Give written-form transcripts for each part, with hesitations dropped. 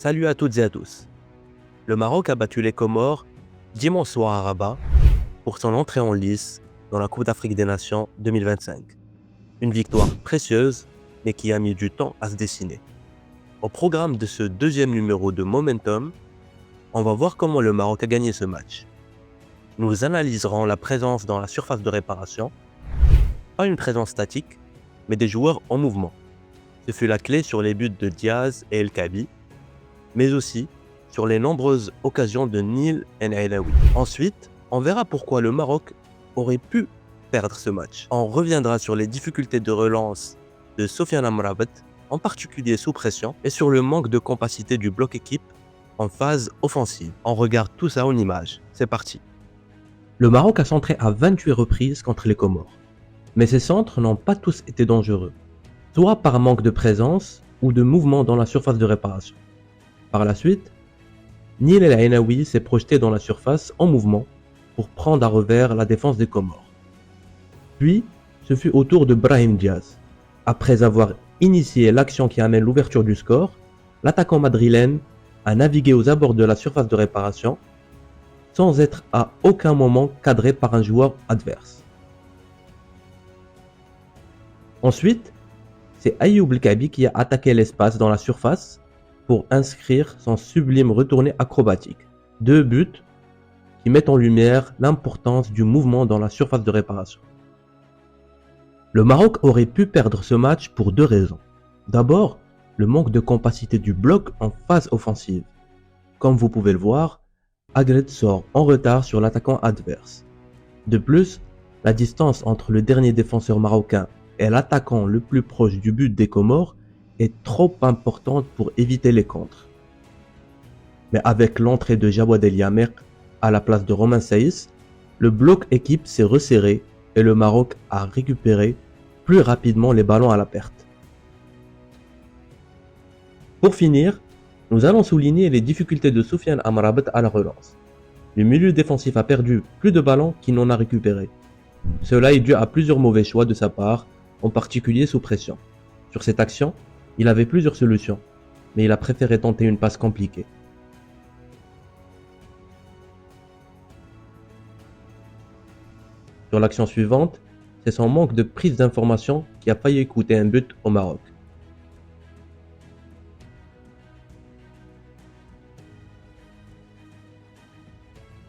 Salut à toutes et à tous. Le Maroc a battu les Comores dimanche soir à Rabat pour son entrée en lice dans la Coupe d'Afrique des Nations 2025. Une victoire précieuse, mais qui a mis du temps à se dessiner. Au programme de ce deuxième numéro de Momentum, on va voir comment le Maroc a gagné ce match. Nous analyserons la présence dans la surface de réparation, pas une présence statique, mais des joueurs en mouvement. Ce fut la clé sur les buts de Diaz et El Kaabi, mais aussi sur les nombreuses occasions de Nil El Ainaoui. Ensuite, on verra pourquoi le Maroc aurait pu perdre ce match. On reviendra sur les difficultés de relance de Sofiane Amrabat, en particulier sous pression, et sur le manque de capacité du bloc équipe en phase offensive. On regarde tout ça en images. C'est parti. Le Maroc a centré à 28 reprises contre les Comores. Mais ces centres n'ont pas tous été dangereux, soit par manque de présence ou de mouvement dans la surface de réparation. Par la suite, Nil El Ainaoui s'est projeté dans la surface en mouvement pour prendre à revers la défense des Comores. Puis, ce fut au tour de Brahim Diaz. Après avoir initié l'action qui amène l'ouverture du score, l'attaquant madrilène a navigué aux abords de la surface de réparation sans être à aucun moment cadré par un joueur adverse. Ensuite, c'est Ayoub El Kaabi qui a attaqué l'espace dans la surface pour inscrire son sublime retourné acrobatique. 2 buts qui mettent en lumière l'importance du mouvement dans la surface de réparation. Le Maroc aurait pu perdre ce match pour 2 raisons. D'abord, le manque de capacité du bloc en phase offensive. Comme vous pouvez le voir, Aglet sort en retard sur l'attaquant adverse. De plus, la distance entre le dernier défenseur marocain et l'attaquant le plus proche du but des Comores est trop importante pour éviter les contres. Mais avec l'entrée de Jawad El Yamer à la place de Romain Saïs, le bloc équipe s'est resserré et le Maroc a récupéré plus rapidement les ballons à la perte. Pour finir, nous allons souligner les difficultés de Sofiane Amrabat à la relance. Le milieu défensif a perdu plus de ballons qu'il n'en a récupéré. Cela est dû à plusieurs mauvais choix de sa part, en particulier sous pression. Sur cette action, il avait plusieurs solutions, mais il a préféré tenter une passe compliquée. Sur l'action suivante, c'est son manque de prise d'information qui a failli coûter un but au Maroc.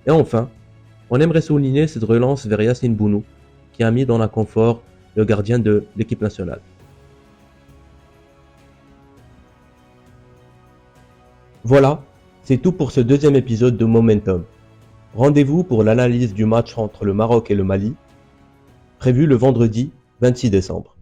Et enfin, on aimerait souligner cette relance vers Yacine Bounou, qui a mis dans l'inconfort le gardien de l'équipe nationale. Voilà, c'est tout pour ce deuxième épisode de Momentum. Rendez-vous pour l'analyse du match entre le Maroc et le Mali, prévu le vendredi 26 décembre.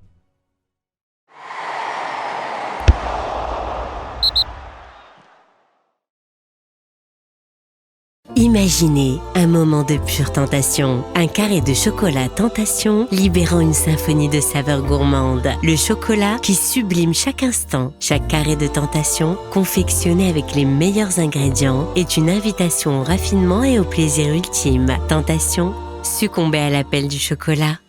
Imaginez un moment de pure tentation. Un carré de chocolat Tentation libérant une symphonie de saveurs gourmandes. Le chocolat qui sublime chaque instant. Chaque carré de Tentation, confectionné avec les meilleurs ingrédients, est une invitation au raffinement et au plaisir ultime. Tentation, succombez à l'appel du chocolat.